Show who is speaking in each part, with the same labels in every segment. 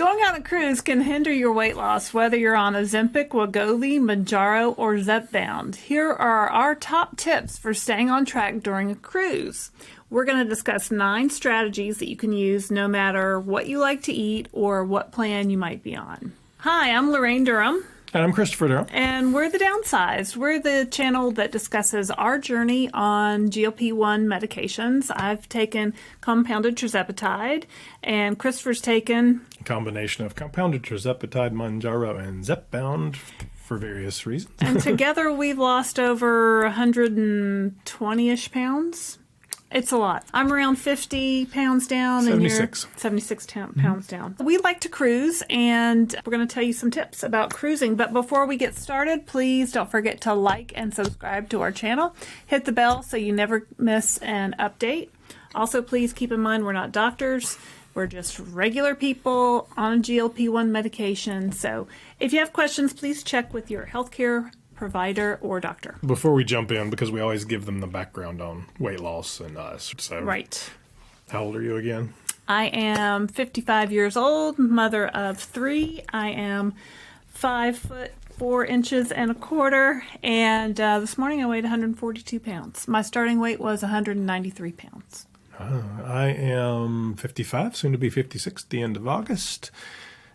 Speaker 1: Going on a cruise can hinder your weight loss, whether you're on Ozempic, Wegovy, Mounjaro, or Zepbound. Here are our top tips for staying on track during a cruise. We're going to discuss 9 strategies that you can use no matter what you like to eat or what plan you might be on. Hi, I'm Laraine Durham.
Speaker 2: And I'm Christopher Durham.
Speaker 1: And we're the Downsized. We're the channel that discusses our journey on GLP-1 medications. I've taken compounded tirzepatide, and Christopher's taken
Speaker 2: A combination of compounded tirzepatide, Mounjaro, and Zepbound for various reasons.
Speaker 1: And together we've lost over 120-ish pounds. It's a lot. I'm around 50 pounds down.
Speaker 2: 76.
Speaker 1: And you're 76 pounds down. We like to cruise, and we're going to tell you some tips about cruising. But before we get started, please don't forget to like and subscribe to our channel. Hit the bell so you never miss an update. Also, please keep in mind we're not doctors. We're just regular people on a GLP-1 medication. So if you have questions, please check with your healthcare provider or doctor.
Speaker 2: Before we jump in, because we always give them the background on weight loss and us. So,
Speaker 1: Right.
Speaker 2: How old are you again?
Speaker 1: I am 55 years old, mother of 3. I am 5 foot 4 inches and a quarter, and this morning I weighed 142 pounds. My starting weight was 193 pounds.
Speaker 2: I am 55, soon to be 56 at the end of August.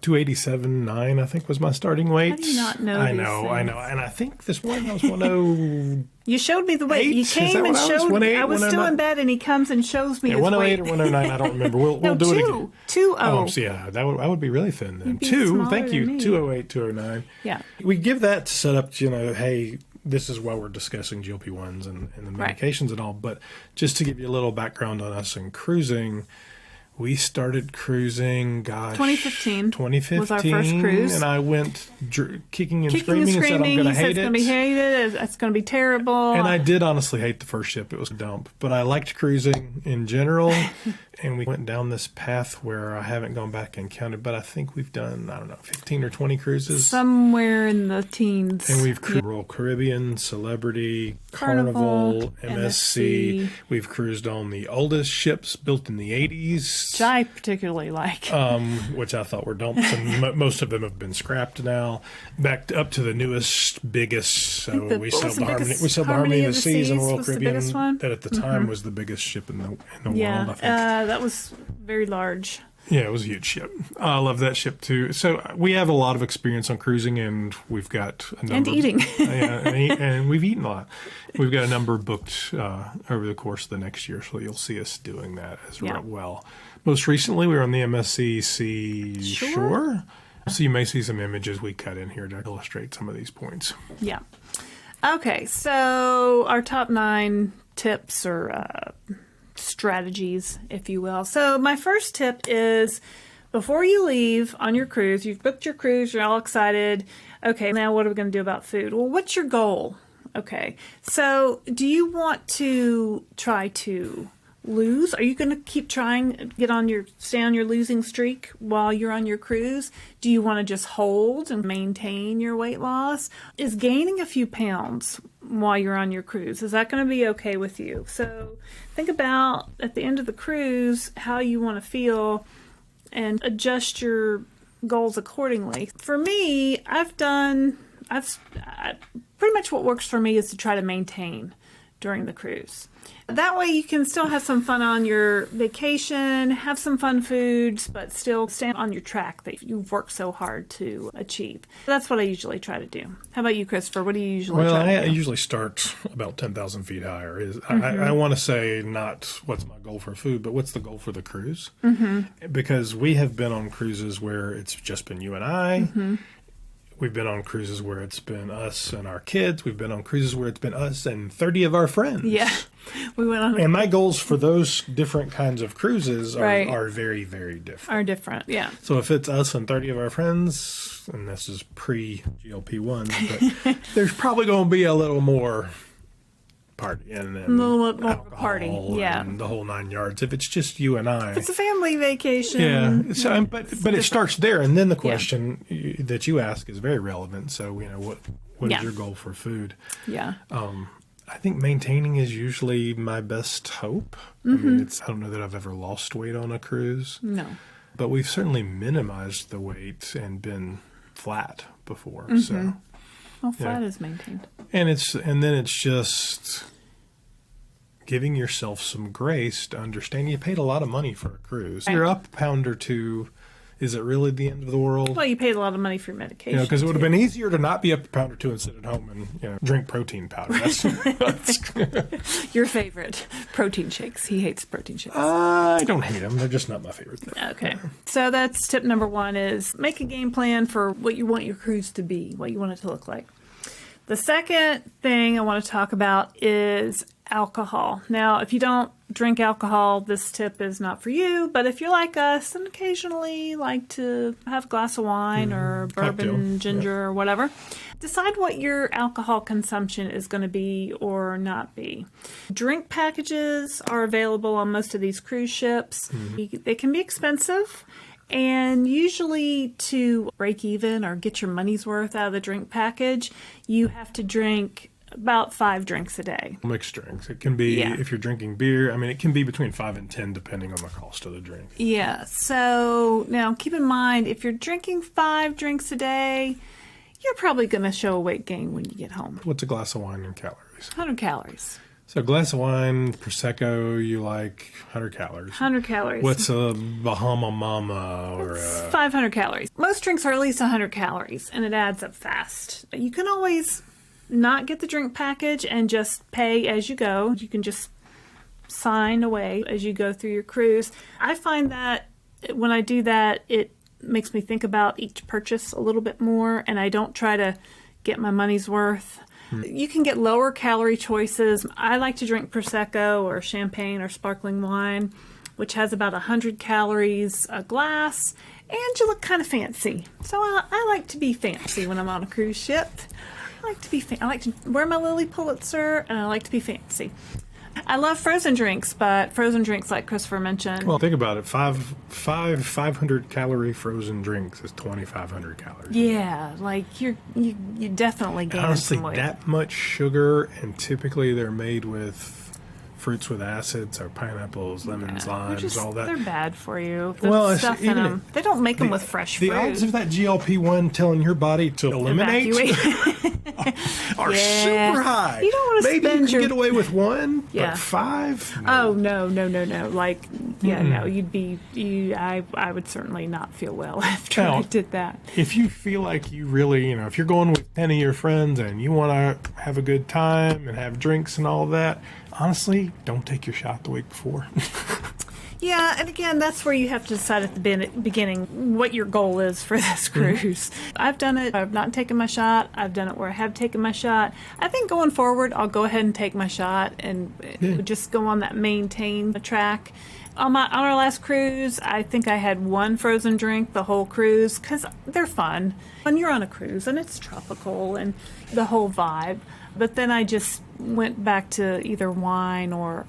Speaker 2: 287.9, I think, was my starting weight.
Speaker 1: How do you not know
Speaker 2: I
Speaker 1: these
Speaker 2: know. And I think this morning I was 10.
Speaker 1: You showed me the weight. You came and showed me. I was still in bed, and he comes and shows me his
Speaker 2: 108
Speaker 1: weight.
Speaker 2: or 109, I don't remember. We'll do it again.
Speaker 1: 2-0.
Speaker 2: Oh, so yeah, I would be really thin then.
Speaker 1: You'd be
Speaker 2: 2,
Speaker 1: smaller
Speaker 2: thank you,
Speaker 1: than me.
Speaker 2: 208, 209.
Speaker 1: Yeah.
Speaker 2: We give that to set up, hey, this is why we're discussing GLP-1s and the medications and all. But just to give you a little background on us and cruising, we started cruising, 2015
Speaker 1: was our first cruise.
Speaker 2: And I went kicking and screaming and said, I'm going to hate it.
Speaker 1: It's going to be hated. It's going to be terrible.
Speaker 2: And I did honestly hate the first ship. It was a dump. But I liked cruising in general. And we went down this path where I haven't gone back and counted, but I think we've done, 15 or 20 cruises.
Speaker 1: Somewhere in the teens.
Speaker 2: And we've cruised Royal Caribbean, Celebrity, Carnival, MSC. We've cruised on the oldest ships built in the 80s.
Speaker 1: Which I particularly like.
Speaker 2: Which I thought were dumps, and most of them have been scrapped now. Back up to the newest, biggest. So we sailed the Harmony of the Seas and Royal Caribbean. That at the time was the biggest ship in the world, I think.
Speaker 1: That was very large.
Speaker 2: Yeah, it was a huge ship. I love that ship too. So we have a lot of experience on cruising, and we've got a number.
Speaker 1: And eating.
Speaker 2: and we've eaten a lot. We've got a number booked over the course of the next year, so you'll see us doing that as well. Most recently, we were on the MSC Shore. So you may see some images we cut in here to illustrate some of these points.
Speaker 1: Yeah. Okay, so our top 9 tips or strategies, if you will. So my first tip is, before you leave on your cruise, you've booked your cruise, you're all excited. Okay, now what are we going to do about food? Well, what's your goal? Okay, so do you want to try to lose? Are you going to keep trying, stay on your losing streak while you're on your cruise? Do you want to just hold and maintain your weight loss? Is gaining a few pounds while you're on your cruise, is that going to be okay with you? So think about, at the end of the cruise, how you want to feel and adjust your goals accordingly. For me, pretty much what works for me is to try to maintain during the cruise. That way you can still have some fun on your vacation, have some fun foods, but still stand on your track that you've worked so hard to achieve. That's what I usually try to do. How about you, Christopher? What do you usually try to do?
Speaker 2: I usually start about 10,000 feet higher. I want to say not what's my goal for food, but what's the goal for the cruise? Mm-hmm. Because we have been on cruises where it's just been you and I. Mm-hmm. We've been on cruises where it's been us and our kids. We've been on cruises where it's been us and 30 of our friends.
Speaker 1: Yeah. We went on.
Speaker 2: And my goals for those different kinds of cruises are very, very different.
Speaker 1: Are different, yeah.
Speaker 2: So if it's us and 30 of our friends, and this is pre-GLP-1, but there's probably going to be a little more party and
Speaker 1: a little bit more of a party, yeah,
Speaker 2: and the whole 9 yards. If it's just you and I,
Speaker 1: if it's a family vacation,
Speaker 2: yeah. So, but it starts there, and then the question that you ask is very relevant. So what is your goal for food?
Speaker 1: Yeah.
Speaker 2: I think maintaining is usually my best hope. Mm-hmm. I mean, I don't know that I've ever lost weight on a cruise.
Speaker 1: No.
Speaker 2: but we've certainly minimized the weight and been flat before. So,
Speaker 1: well, flat is maintained.
Speaker 2: and then it's just giving yourself some grace to understand you paid a lot of money for a cruise. You're up a pound or two. Is it really the end of the world?
Speaker 1: Well, you paid a lot of money for your medication.
Speaker 2: Because it would have been easier to not be up a pound or two and sit at home and drink protein powder. That's
Speaker 1: Your favorite protein shakes. He hates protein shakes.
Speaker 2: I don't hate them. They're just not my favorite thing.
Speaker 1: Okay. So that's tip number 1 is make a game plan for what you want your cruise to be, what you want it to look like. The second thing I want to talk about is alcohol. Now, if you don't drink alcohol, this tip is not for you, but if you're like us and occasionally like to have a glass of wine or bourbon,
Speaker 2: cocktail.
Speaker 1: ginger, or whatever, decide what your alcohol consumption is going to be or not be. Drink packages are available on most of these cruise ships. They can be expensive. And usually to break even or get your money's worth out of the drink package, you have to drink about 5 drinks a day.
Speaker 2: Mixed drinks. It can be, if you're drinking beer, it can be between 5 and 10 depending on the cost of the drink.
Speaker 1: Yeah, so now keep in mind, if you're drinking 5 drinks a day, you're probably going to show a weight gain when you get home.
Speaker 2: What's a glass of wine in calories?
Speaker 1: 100 calories.
Speaker 2: So a glass of wine, Prosecco, you like 100 calories.
Speaker 1: 100 calories.
Speaker 2: What's a Bahama Mama or a...
Speaker 1: 500 calories. Most drinks are at least 100 calories, and it adds up fast. You can always not get the drink package and just pay as you go. You can just sign away as you go through your cruise. I find that when I do that, it makes me think about each purchase a little bit more, and I don't try to get my money's worth. You can get lower calorie choices. I like to drink Prosecco or champagne or sparkling wine, which has about 100 calories a glass, and you look kind of fancy. So I like to be fancy when I'm on a cruise ship. I like to wear my Lily Pulitzer, and I like to be fancy. I love frozen drinks, but frozen drinks, like Christopher mentioned.
Speaker 2: Well, think about it. 500 calorie frozen drinks is 2,500 calories.
Speaker 1: Yeah, like you definitely gain
Speaker 2: Honestly,
Speaker 1: some weight.
Speaker 2: that much sugar, and typically they're made with fruits with acids, or pineapples, lemons, limes, all that.
Speaker 1: They're bad for you.
Speaker 2: Well,
Speaker 1: There's stuff in
Speaker 2: even
Speaker 1: them. They don't make them with fresh fruit.
Speaker 2: The odds of that GLP-1 telling your body to eliminate are super high.
Speaker 1: You don't want to
Speaker 2: Maybe
Speaker 1: spend
Speaker 2: you can get away with 1,
Speaker 1: Yeah.
Speaker 2: but 5?
Speaker 1: Oh, no. Like, no, I would certainly not feel well after
Speaker 2: Now,
Speaker 1: I did that.
Speaker 2: If you feel like you really, if you're going with 10 of your friends and you want to have a good time and have drinks and all that, honestly, don't take your shot the week before.
Speaker 1: Yeah, and again, that's where you have to decide at the beginning what your goal is for this cruise. I've done it. I've not taken my shot. I've done it where I have taken my shot. I think going forward, I'll go ahead and take my shot and just go on that maintain track. On our last cruise, I think I had 1 frozen drink the whole cruise because they're fun. When you're on a cruise and it's tropical and the whole vibe. But then I just went back to either wine or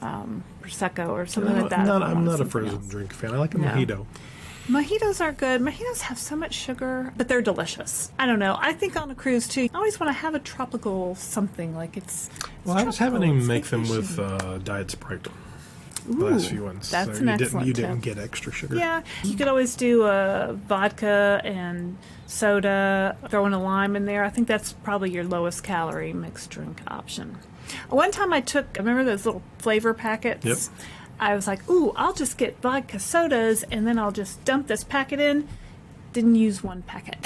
Speaker 1: Prosecco or something like that.
Speaker 2: I'm not a frozen drink fan. I like a mojito.
Speaker 1: Mojitos are good. Mojitos have so much sugar, but they're delicious. I don't know. I think on a cruise, too, I always want to have a tropical something. Like it's
Speaker 2: Well, I was having
Speaker 1: tropical.
Speaker 2: him
Speaker 1: It's
Speaker 2: make them
Speaker 1: vacation.
Speaker 2: with Diet Sprite. The
Speaker 1: Ooh,
Speaker 2: last few ones.
Speaker 1: that's
Speaker 2: so
Speaker 1: an
Speaker 2: you
Speaker 1: excellent
Speaker 2: didn't
Speaker 1: tip.
Speaker 2: get extra sugar.
Speaker 1: Yeah, you could always do a vodka and soda, throw in a lime in there. I think that's probably your lowest calorie mixed drink option. One time I remember those little flavor packets?
Speaker 2: Yep.
Speaker 1: I was like, ooh, I'll just get vodka sodas and then I'll just dump this packet in. Didn't use 1 packet.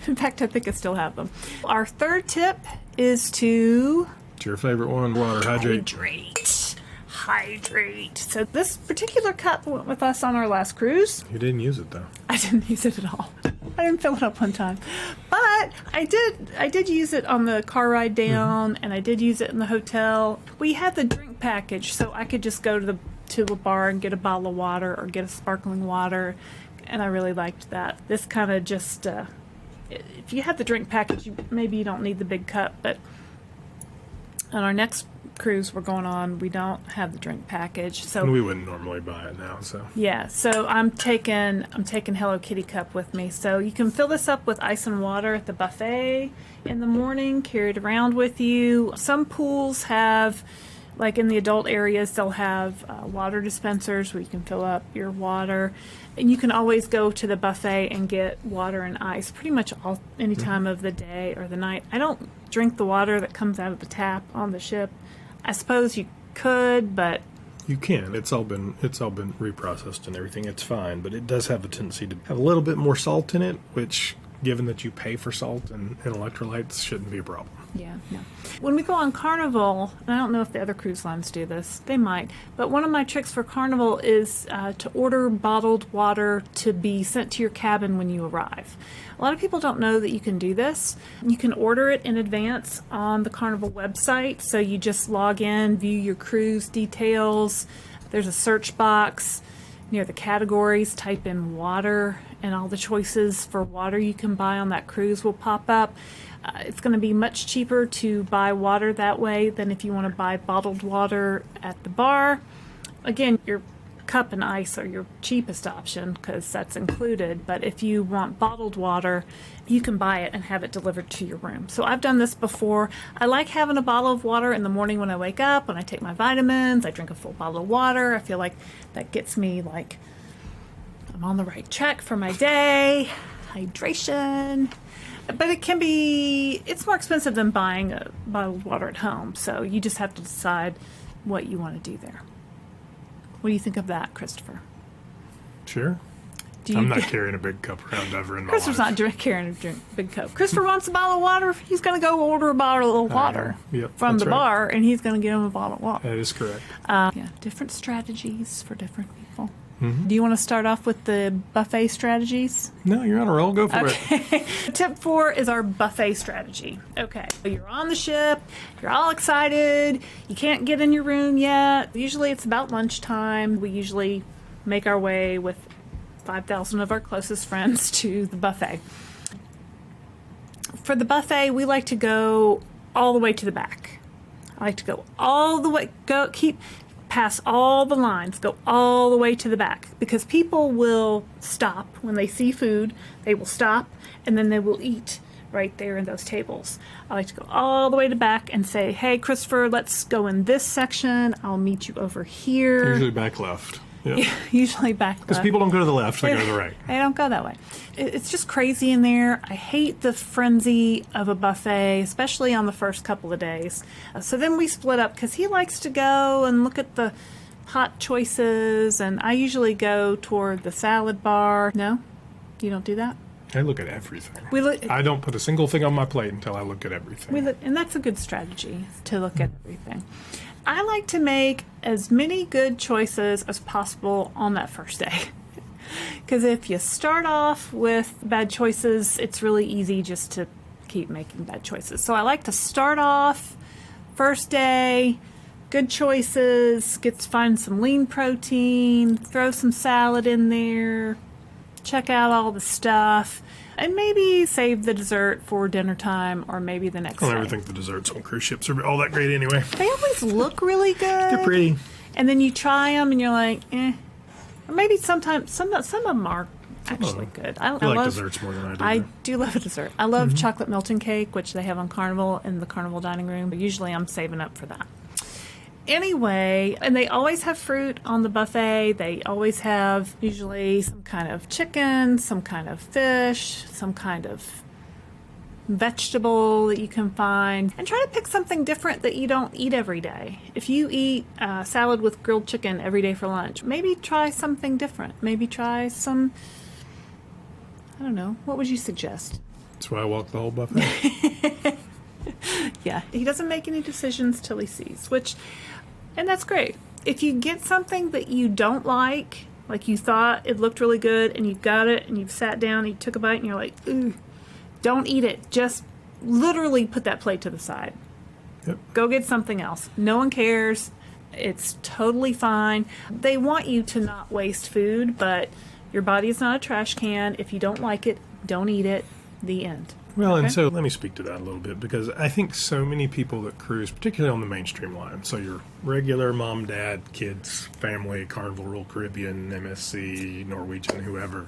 Speaker 1: In fact, I think I still have them. Our third tip is to
Speaker 2: It's your favorite one, water, hydrate.
Speaker 1: Hydrate. So this particular cup went with us on our last cruise.
Speaker 2: You didn't use it, though.
Speaker 1: I didn't use it at all. I didn't fill it up one time. But I did use it on the car ride down, and I did use it in the hotel. We had the drink package, so I could just go to the bar and get a bottle of water or get a sparkling water, and I really liked that. This kind of just, if you have the drink package, maybe you don't need the big cup, but on our next cruise we're going on, we don't have the drink package, so
Speaker 2: And we wouldn't normally buy it now, so.
Speaker 1: yeah, so I'm taking Hello Kitty cup with me. So you can fill this up with ice and water at the buffet in the morning, carry it around with you. Some pools have Like in the adult areas, they'll have water dispensers where you can fill up your water. And you can always go to the buffet and get water and ice pretty much any time of the day or the night. I don't drink the water that comes out of the tap on the ship. I suppose you could, but
Speaker 2: You can. It's all been reprocessed and everything. It's fine, but it does have a tendency to have a little bit more salt in it, which, given that you pay for salt and electrolytes, shouldn't be a problem.
Speaker 1: yeah, no. When we go on Carnival, and I don't know if the other cruise lines do this, they might, but one of my tricks for Carnival is to order bottled water to be sent to your cabin when you arrive. A lot of people don't know that you can do this. You can order it in advance on the Carnival website, so you just log in, view your cruise details. There's a search box near the categories, type in water, and all the choices for water you can buy on that cruise will pop up. It's going to be much cheaper to buy water that way than if you want to buy bottled water at the bar. Again, your cup and ice are your cheapest option because that's included, but if you want bottled water, you can buy it and have it delivered to your room. So I've done this before. I like having a bottle of water in the morning when I wake up, when I take my vitamins, I drink a full bottle of water. I feel like that gets me like I'm on the right track for my day. Hydration. But it's more expensive than buying a bottled water at home. So you just have to decide what you want to do there. What do you think of that, Christopher?
Speaker 2: Sure. I'm not carrying a big cup around ever in my
Speaker 1: Christopher's
Speaker 2: life.
Speaker 1: not carrying a big cup. Christopher wants a bottle of water. He's going to go order a bottle of water from the bar, and he's going to get him a bottle of water.
Speaker 2: That is correct.
Speaker 1: Yeah, different strategies for different people. Mm-hmm. Do you want to start off with the buffet strategies?
Speaker 2: No, you're on a roll. Go for it.
Speaker 1: Tip 4 is our buffet strategy. Okay, so you're on the ship, you're all excited, you can't get in your room yet. Usually it's about lunchtime. We usually make our way with 5,000 of our closest friends to the buffet. For the buffet, we like to go all the way to the back. I like to go all the way, pass all the lines, go all the way to the back, because people will stop when they see food. They will stop and then they will eat right there in those tables. I like to go all the way to the back and say, hey, Christopher, let's go in this section. I'll meet you over here.
Speaker 2: Usually back left. Yeah.
Speaker 1: Usually back left.
Speaker 2: Because people don't go to the left, they go to the right.
Speaker 1: They don't go that way. It's just crazy in there. I hate the frenzy of a buffet, especially on the first couple of days. So then we split up because he likes to go and look at the hot choices, and I usually go toward the salad bar. No? You don't do that?
Speaker 2: I look at everything.
Speaker 1: I
Speaker 2: don't put a single thing on my plate until I look at everything.
Speaker 1: And that's a good strategy, to look at everything. I like to make as many good choices as possible on that first day. Because if you start off with bad choices, it's really easy just to keep making bad choices. So I like to start off first day, good choices, find some lean protein, throw some salad in there, check out all the stuff, and maybe save the dessert for dinner time or maybe the next day.
Speaker 2: I never think the desserts on cruise ships are all that great anyway.
Speaker 1: They always look really good.
Speaker 2: They're pretty.
Speaker 1: And then you try them and you're like, eh. Or maybe sometimes some of them are actually good. I
Speaker 2: like
Speaker 1: love
Speaker 2: desserts more than I do.
Speaker 1: I do love a dessert. I love chocolate Milton cake, which they have on Carnival in the Carnival dining room. But usually I'm saving up for that. Anyway, and they always have fruit on the buffet. They always have usually some kind of chicken, some kind of fish, some kind of vegetable that you can find. And try to pick something different that you don't eat every day. If you eat salad with grilled chicken every day for lunch, maybe try something different. Maybe try some, I don't know, what would you suggest?
Speaker 2: That's why I walk the whole buffet.
Speaker 1: Yeah, he doesn't make any decisions till he sees, and that's great. If you get something that you don't like you thought it looked really good, and you got it, and you've sat down, and you took a bite, and you're like, ooh, don't eat it. Just literally put that plate to the side.
Speaker 2: Yep.
Speaker 1: Go get something else. No one cares. It's totally fine. They want you to not waste food, but your body is not a trash can. If you don't like it, don't eat it. The end.
Speaker 2: Well, okay. And so let me speak to that a little bit, because I think so many people that cruise, particularly on the mainstream line, so your regular mom, dad, kids, family, Carnival, Royal Caribbean, MSC, Norwegian, whoever,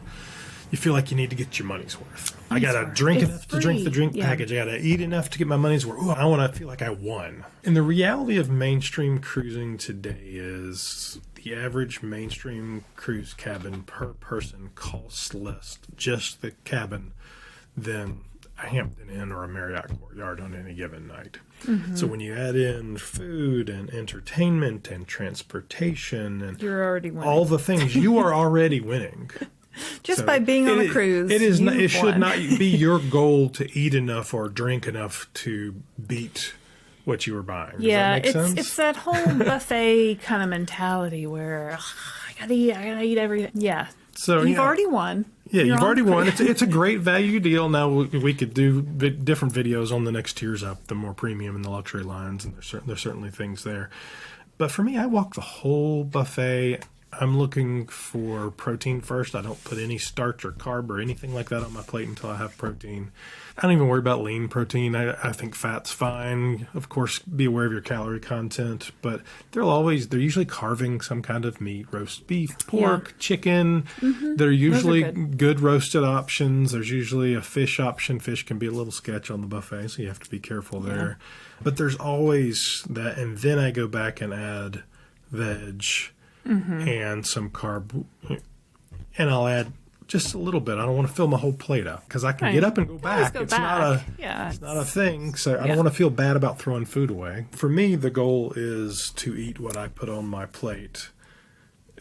Speaker 2: you feel like you need to get your money's worth. I
Speaker 1: Money's
Speaker 2: got to
Speaker 1: worth.
Speaker 2: drink
Speaker 1: It's
Speaker 2: enough to drink the
Speaker 1: free.
Speaker 2: drink
Speaker 1: Yeah.
Speaker 2: package. I got to eat enough to get my money's worth. Ooh, I want to feel like I won. And the reality of mainstream cruising today is the average mainstream cruise cabin per person costs less, just the cabin, than a Hampton Inn or a Marriott Courtyard on any given night. So when you add in food and entertainment and transportation and
Speaker 1: You're already winning.
Speaker 2: all the things, you are already winning.
Speaker 1: Just
Speaker 2: So
Speaker 1: by being on a cruise.
Speaker 2: It is. Not, it
Speaker 1: you've
Speaker 2: should
Speaker 1: won.
Speaker 2: not be your goal to eat enough or drink enough to beat what you were buying. Does
Speaker 1: Yeah,
Speaker 2: that make sense?
Speaker 1: it's that whole buffet kind of mentality where I gotta eat everything. Yeah.
Speaker 2: So
Speaker 1: You've already won.
Speaker 2: Yeah,
Speaker 1: You're
Speaker 2: you've
Speaker 1: on
Speaker 2: already
Speaker 1: the
Speaker 2: won.
Speaker 1: cruise.
Speaker 2: It's a great value deal. Now we could do different videos on the next tiers up, the more premium and the luxury lines, and there's certainly things there. But for me, I walk the whole buffet. I'm looking for protein first. I don't put any starch or carb or anything like that on my plate until I have protein. I don't even worry about lean protein. I think fat's fine. Of course, be aware of your calorie content, but they're usually carving some kind of meat, roast beef, pork, chicken. They're usually good roasted options. There's usually a fish option. Fish can be a little sketch on the buffet, so you have to be careful there. But there's always that, and then I go back and add veg and some carb, and I'll add just a little bit. I don't want to fill my whole plate up because I can get up and go back.
Speaker 1: Go
Speaker 2: It's
Speaker 1: back.
Speaker 2: not a thing. So I don't want to feel bad about throwing food away. For me, the goal is to eat what I put on my plate,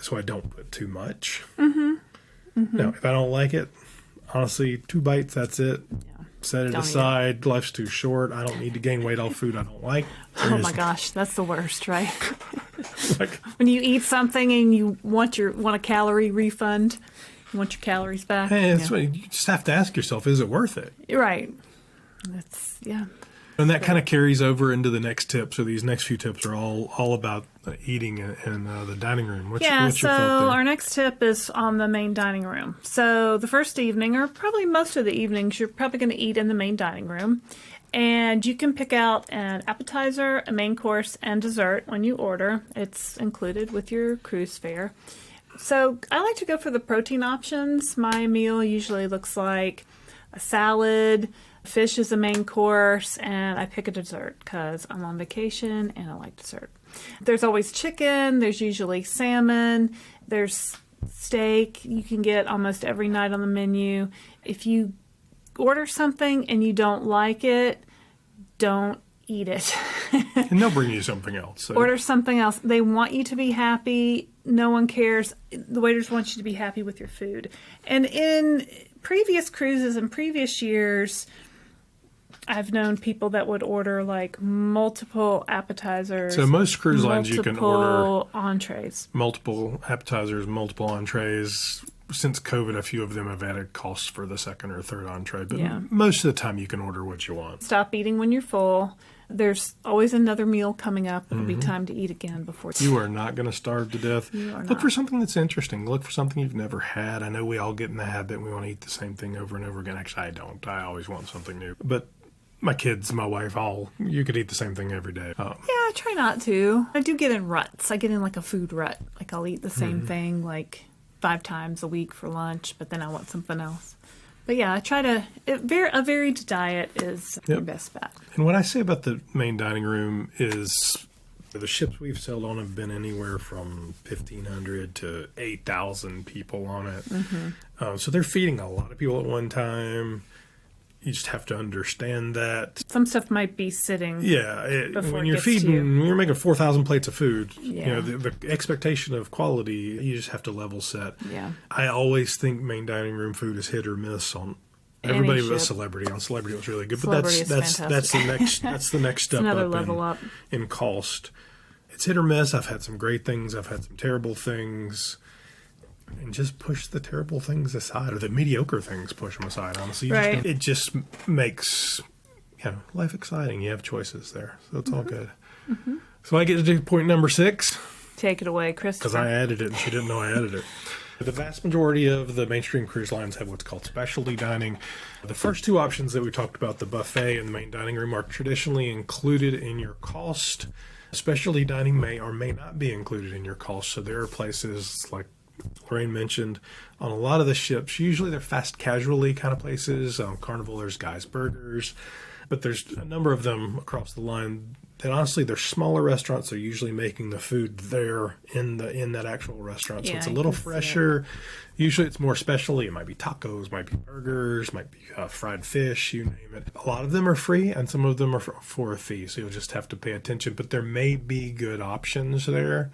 Speaker 2: so I don't put too much. Now, if I don't like it, honestly, 2 bites, that's it. Set it
Speaker 1: Don't eat
Speaker 2: aside. Life's too short. I don't need to gain weight off food I don't like.
Speaker 1: Oh my gosh, that's the worst, right?
Speaker 2: Like,
Speaker 1: When you eat something and you want a calorie refund, you want your calories back.
Speaker 2: hey, that's what, you just have to ask yourself, is it worth it?
Speaker 1: You're right. That's
Speaker 2: And that kind of carries over into the next tip. So these next few tips are all about eating in the dining room. What's your
Speaker 1: so
Speaker 2: thought there?
Speaker 1: our next tip is on the main dining room. So the first evening, or probably most of the evenings, you're probably going to eat in the main dining room. And you can pick out an appetizer, a main course, and dessert when you order. It's included with your cruise fare. So I like to go for the protein options. My meal usually looks like a salad, fish is a main course, and I pick a dessert because I'm on vacation and I like dessert. There's always chicken, there's usually salmon, there's steak. You can get almost every night on the menu. If you order something and you don't like it, don't eat it.
Speaker 2: And they'll bring you something else. So.
Speaker 1: Order something else. They want you to be happy. No one cares. The waiters want you to be happy with your food. And in previous cruises and previous years, I've known people that would order like multiple appetizers.
Speaker 2: So most cruise lines you can order
Speaker 1: multiple entrees.
Speaker 2: multiple appetizers, multiple entrees. Since COVID, a few of them have added costs for the second or third entree, but most of the time you can order what you want.
Speaker 1: Stop eating when you're full. There's always another meal coming up. It'll be time to eat again before
Speaker 2: You are not going to starve to death.
Speaker 1: You are
Speaker 2: Look
Speaker 1: not.
Speaker 2: for something that's interesting. Look for something you've never had. I know we all get in the habit and we want to eat the same thing over and over again. Actually, I don't. I always want something new. But my kids, my wife, you could eat the same thing every day.
Speaker 1: Yeah, I try not to. I do get in ruts. I get in like a food rut. Like I'll eat the same thing like 5 times a week for lunch, but then I want something else. But yeah, I try to. A varied diet is your best bet.
Speaker 2: And what I say about the main dining room is the ships we've sailed on have been anywhere from 1,500 to 8,000 people on it. So they're feeding a lot of people at one time. You just have to understand that.
Speaker 1: Some stuff might be sitting. Before
Speaker 2: when
Speaker 1: it
Speaker 2: you're
Speaker 1: gets to
Speaker 2: feeding, when you're making 4,000 plates of food,
Speaker 1: Yeah.
Speaker 2: the expectation of quality, you just have to level set.
Speaker 1: Yeah.
Speaker 2: I always think main dining room food is hit or miss on everybody but
Speaker 1: ship.
Speaker 2: Celebrity. On Celebrity, it was really good,
Speaker 1: Celebrity
Speaker 2: but
Speaker 1: is
Speaker 2: that's the next step
Speaker 1: Another
Speaker 2: up
Speaker 1: level up.
Speaker 2: in cost. It's hit or miss. I've had some great things. I've had some terrible things. And just push the terrible things aside, or the mediocre things, push them aside, honestly.
Speaker 1: Right.
Speaker 2: It just makes life exciting. You have choices there. So it's all good. So I get to do point number 6.
Speaker 1: Take it away, Christopher.
Speaker 2: Because I added it and she didn't know I added it. The vast majority of the mainstream cruise lines have what's called specialty dining. The first 2 options that we talked about, the buffet and the main dining room, are traditionally included in your cost. Specialty dining may or may not be included in your cost. So there are places like Laraine mentioned, on a lot of the ships, usually they're fast casually kind of places. On Carnival, there's Guy's Burgers, but there's a number of them across the line. And honestly, they're smaller restaurants. They're usually making the food there in that actual restaurant. So it's a little fresher. Usually it's more specialty. It might be tacos, might be burgers, might be fried fish, you name it. A lot of them are free and some of them are for a fee. So you'll just have to pay attention. But there may be good options there.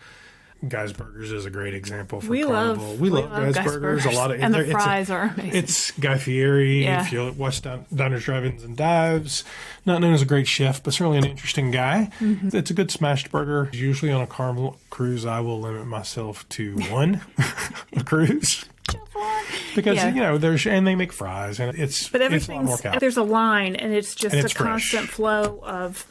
Speaker 2: Guy's Burgers is a great example for Carnival. We love Guy's Burgers. A lot of,
Speaker 1: and the fries are amazing. It's
Speaker 2: Guy Fieri. If you watch Diners, Drive-Ins, and Dives, not known as a great chef, but certainly an interesting guy. Mm-hmm. It's a good smashed burger. Usually on a Carnival cruise, I will limit myself to one a cruise. Because and they make fries and it's a lot more calories.
Speaker 1: There's a line and it's just a constant flow of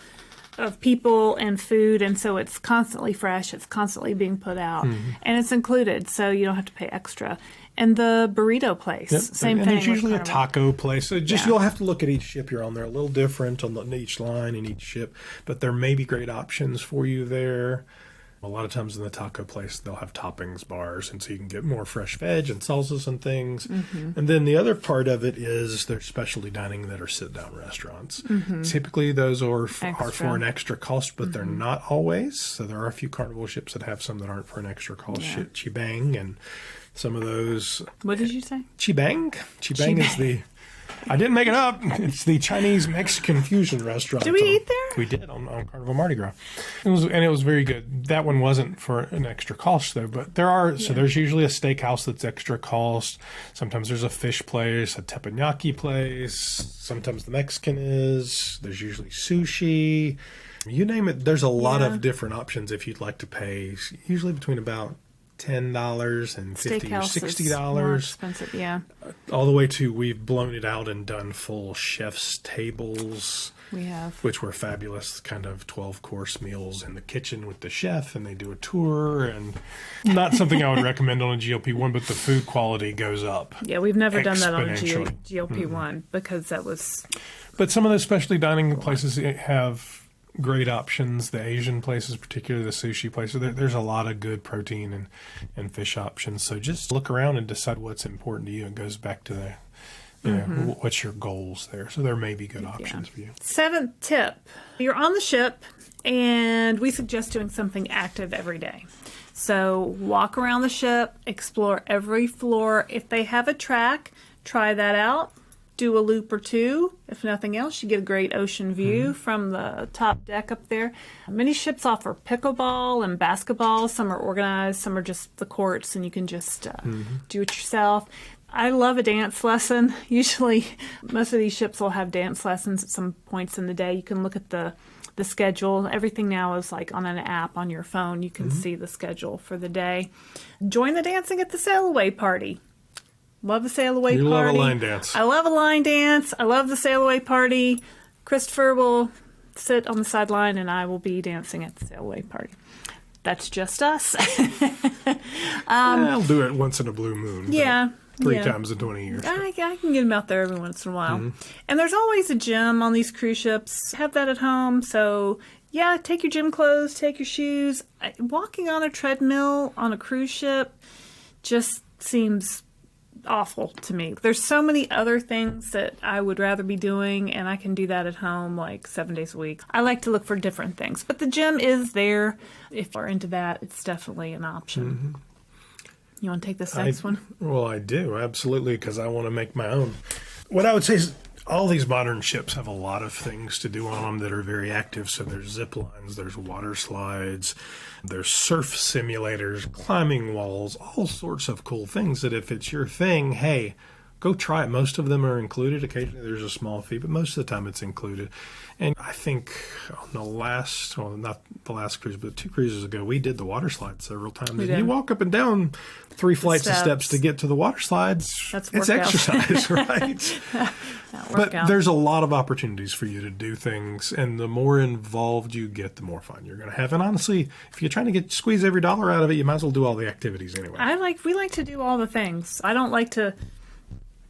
Speaker 1: people and food, and so it's constantly fresh. It's constantly being put out, and it's included, so you don't have to pay extra. And the burrito place, same thing.
Speaker 2: There's usually a taco place. So you'll have to look at each ship you're on. They're a little different on each line and each ship, but there may be great options for you there. A lot of times in the taco place, they'll have toppings bars, and so you can get more fresh veg and salsas and things. Mm-hmm. And then the other part of it is there's specialty dining that are sit-down restaurants. Mm-hmm. Typically, those are for an extra cost, but they're not always. So there are a few Carnival ships that have some that aren't for an extra cost. Yeah. Chibang and some of those.
Speaker 1: What did you say?
Speaker 2: Chibang. Chibang is the... I didn't make it up. It's the Chinese-Mexican fusion restaurant.
Speaker 1: Did we eat there?
Speaker 2: We did on Carnival Mardi Gras. It was very good. That one wasn't for an extra cost, though. But there are, so there's usually a steakhouse that's extra cost. Sometimes there's a fish place, a teppanyaki place. Sometimes the Mexican is. There's usually sushi. You name it. There's a lot of different options if you'd like to pay, usually between about $10 and $50 or $60.
Speaker 1: More expensive,
Speaker 2: all the way to we've blown it out and done full chef's tables.
Speaker 1: We have,
Speaker 2: which were fabulous, kind of 12-course meals in the kitchen with the chef, and they do a tour. And not something I would recommend on a GLP-1, but the food quality goes up.
Speaker 1: Yeah, we've never done that on a GLP-1 because that was.
Speaker 2: But some of those specialty dining places have great options. The Asian places, particularly the sushi places, there's a lot of good protein and fish options. So just look around and decide what's important to you. It goes back to what's your goals there. So there may be good options for you.
Speaker 1: 7th tip. You're on the ship and we suggest doing something active every day. So walk around the ship, explore every floor. If they have a track, try that out. Do a loop or two. If nothing else, you get a great ocean view from the top deck up there. Many ships offer pickleball and basketball. Some are organized, some are just the courts, and you can just do it yourself. I love a dance lesson. Usually, most of these ships will have dance lessons at some points in the day. You can look at the schedule. Everything now is like on an app on your phone. You can see the schedule for the day. Join the dancing at the sail-away party. Love a sail-away party.
Speaker 2: You love a line dance.
Speaker 1: I love a line dance. I love the sail-away party. Christopher will sit on the sideline, and I will be dancing at the sail-away party. That's just us.
Speaker 2: I'll do it once in a blue moon.
Speaker 1: Yeah.
Speaker 2: 3 times in 20 years.
Speaker 1: I can get them out there every once in a while. And there's always a gym on these cruise ships. Have that at home. So, take your gym clothes, take your shoes. Walking on a treadmill on a cruise ship just seems awful to me. There's so many other things that I would rather be doing, and I can do that at home like 7 days a week. I like to look for different things, but the gym is there. If you're into that, it's definitely an option. You want to take this next one? Well,
Speaker 2: I do, absolutely, because I want to make my own. What I would say is all these modern ships have a lot of things to do on them that are very active. So there's zip lines, there's water slides, there's surf simulators, climbing walls, all sorts of cool things that if it's your thing, hey, go try it. Most of them are included. Occasionally there's a small fee, but most of the time it's included. And I think on the last, not the last cruise, but 2 cruises ago, we did the water slides several times. And you walk up and down 3 flights of steps to get to the water slides. It's exercise, right? But there's a lot of opportunities for you to do things, and the more involved you get, the more fun you're going to have. And honestly, if you're trying to squeeze every dollar out of it, you might as well do all the activities anyway.
Speaker 1: We like to do all the things. I don't like to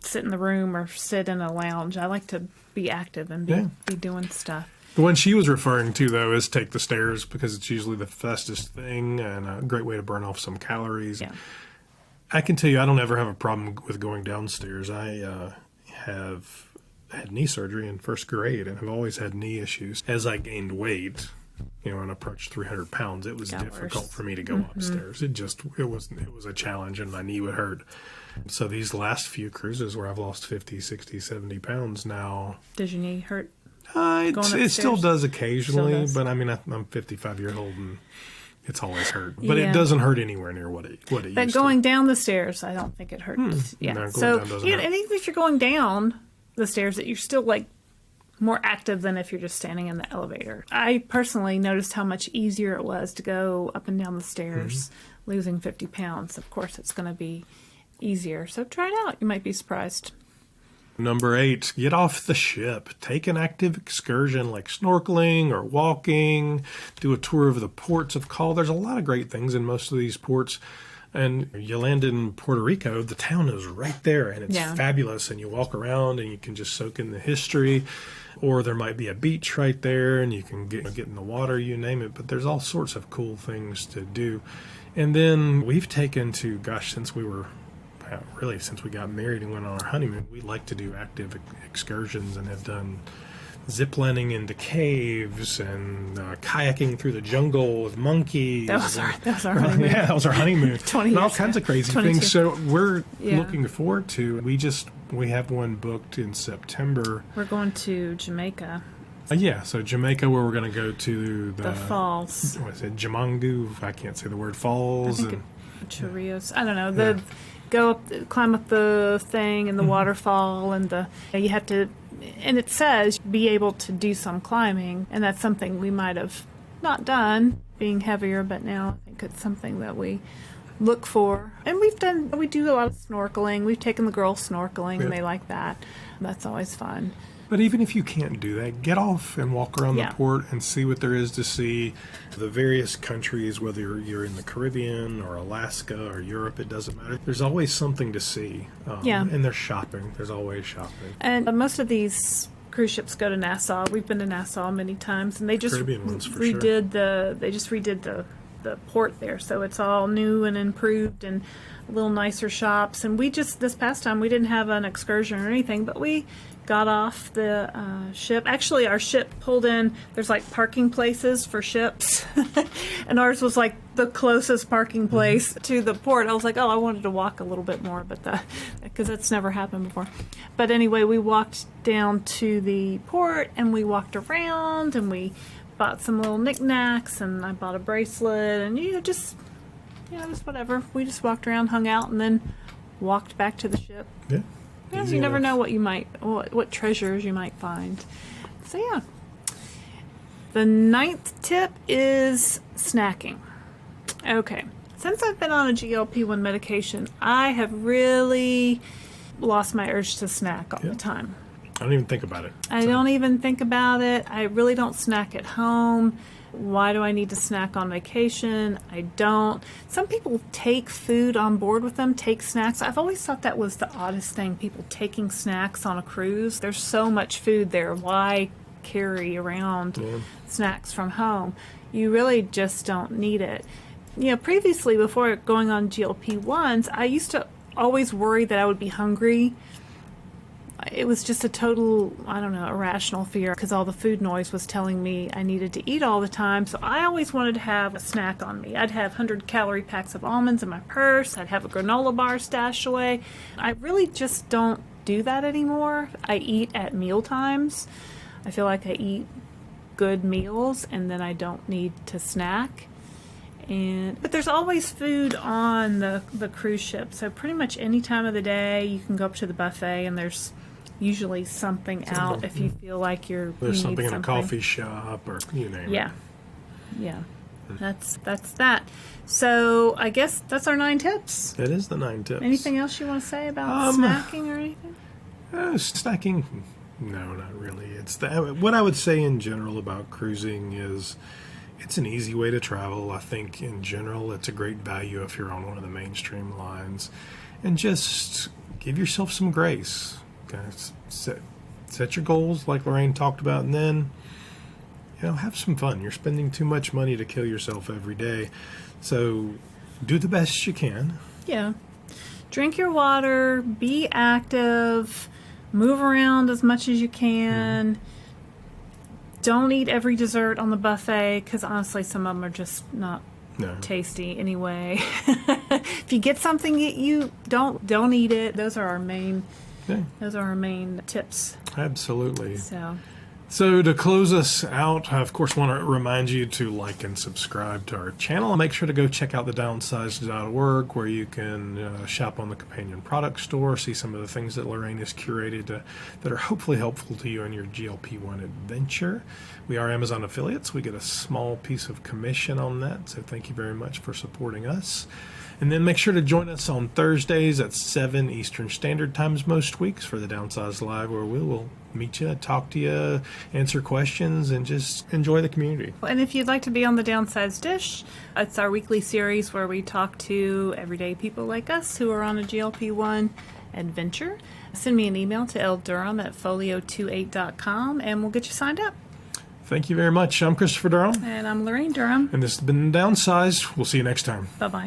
Speaker 1: sit in the room or sit in a lounge. I like to be active and be doing stuff.
Speaker 2: The one she was referring to, though, is take the stairs, because it's usually the fastest thing and a great way to burn off some calories. Yeah. I can tell you, I don't ever have a problem with going downstairs. I have had knee surgery in first grade and have always had knee issues. As I gained weight, and approached 300 pounds, it was difficult for me to go upstairs. It was a challenge, and my knee would hurt. So these last few cruises where I've lost 50, 60, 70 pounds now.
Speaker 1: Does your knee hurt?
Speaker 2: It still does occasionally,
Speaker 1: Still does.
Speaker 2: But I mean, I'm 55 years old and it's always hurt. But it doesn't hurt anywhere near what it used
Speaker 1: But going down the stairs, I don't think it hurts. Yeah.
Speaker 2: No,
Speaker 1: So,
Speaker 2: down doesn't hurt.
Speaker 1: and even if you're going down the stairs, that you're still like more active than if you're just standing in the elevator. I personally noticed how much easier it was to go up and down the stairs, losing 50 pounds. Of course, it's going to be easier. So try it out. You might be surprised.
Speaker 2: Number 8, get off the ship. Take an active excursion like snorkeling or walking. Do a tour of the ports of call. There's a lot of great things in most of these ports. And you land in Puerto Rico, the town is right there, and it's fabulous. And you walk around, and you can just soak in the history. Or there might be a beach right there, and you can get in the water, you name it. But there's all sorts of cool things to do. And then we've taken to, since we got married and went on our honeymoon, we like to do active excursions and have done ziplining into caves and kayaking through the jungle with monkeys.
Speaker 1: That was our honeymoon.
Speaker 2: Yeah, that was our honeymoon.
Speaker 1: 20
Speaker 2: and all
Speaker 1: years
Speaker 2: kinds
Speaker 1: ago.
Speaker 2: of crazy
Speaker 1: 22.
Speaker 2: things. So we're looking forward to. We have one booked in September.
Speaker 1: We're going to Jamaica.
Speaker 2: So Jamaica, where we're going to go to
Speaker 1: The falls.
Speaker 2: What is it? Jamangu? I can't say the word. Falls.
Speaker 1: I think Chorrillos. I don't know. Go up, climb up the thing and the waterfall, and you have to. And it says be able to do some climbing, and that's something we might have not done, being heavier. But now I think it's something that we look for. And we do a lot of snorkeling. We've taken the girls snorkeling, and they like that. That's always fun.
Speaker 2: But even if you can't do that, get off and walk around the port and see what there is to see. The various countries, whether you're in the Caribbean or Alaska or Europe, it doesn't matter. There's always something to see. And there's shopping. There's always shopping.
Speaker 1: And most of these cruise ships go to Nassau. We've been to Nassau many times, and they just
Speaker 2: Caribbean ones for
Speaker 1: redid the port there, so it's all new and improved and a little nicer shops. And this past time we didn't have an excursion or anything, but we got off the ship. Actually, our ship pulled in. There's like parking places for ships, and ours was like the closest parking place to the port. I was like, I wanted to walk a little bit more, but because that's never happened before. But anyway, we walked down to the port, and we walked around, and we bought some little knickknacks, and I bought a bracelet, and just whatever. We just walked around, hung out, and then walked back to the ship.
Speaker 2: Yeah.
Speaker 1: You never know what treasures you might find. So yeah. The 9th tip is snacking. Okay. Since I've been on a GLP-1 medication, I have really lost my urge to snack all the time.
Speaker 2: I don't even think about it.
Speaker 1: I don't even think about it. I really don't snack at home. Why do I need to snack on vacation? I don't. Some people take food on board with them, take snacks. I've always thought that was the oddest thing, people taking snacks on a cruise. There's so much food there. Why carry around snacks from home? You really just don't need it. Previously, before going on GLP-1s, I used to always worry that I would be hungry. It was just a total, irrational fear, because all the food noise was telling me I needed to eat all the time. So I always wanted to have a snack on me. I'd have 100-calorie packs of almonds in my purse. I'd have a granola bar stashed away. I really just don't do that anymore. I eat at meal times. I feel like I eat good meals, and then I don't need to snack. But there's always food on the cruise ship. So pretty much any time of the day, you can go up to the buffet, and there's usually something out if you feel like
Speaker 2: there's something in a coffee shop, or you name it.
Speaker 1: Yeah. That's that. So I guess that's our 9 tips.
Speaker 2: That is the 9 tips.
Speaker 1: Anything else you want to say about snacking or anything?
Speaker 2: Snacking, no, not really. What I would say in general about cruising is it's an easy way to travel. I think in general it's a great value if you're on one of the mainstream lines. And just give yourself some grace. Set your goals like Laraine talked about, and then have some fun. You're spending too much money to kill yourself every day, so do the best you can.
Speaker 1: Drink your water, be active, move around as much as you can. Don't eat every dessert on the buffet because honestly, some of them are just not tasty anyway. If you get something you don't eat it. Those are our main. Those are our main tips.
Speaker 2: Absolutely.
Speaker 1: So
Speaker 2: to close us out, I, of course, want to remind you to like and subscribe to our channel. Make sure to go check out the downsized.org where you can shop on the companion product store, see some of the things that Laraine has curated that are hopefully helpful to you in your GLP-1 adventure. We are Amazon affiliates. We get a small piece of commission on that, so thank you very much for supporting us. And then make sure to join us on Thursdays at 7 Eastern Standard Times most weeks for the Downsized Live, where we will meet you, talk to you, answer questions, and just enjoy the community.
Speaker 1: And if you'd like to be on the Downsized Dish, it's our weekly series where we talk to everyday people like us who are on a GLP-1 adventure. Send me an email to ldurham@folio28.com and we'll get you signed up.
Speaker 2: Thank you very much. I'm Christopher Durham.
Speaker 1: And I'm Laraine Durham.
Speaker 2: And this has been Downsized. We'll see you next time.
Speaker 1: Bye-bye.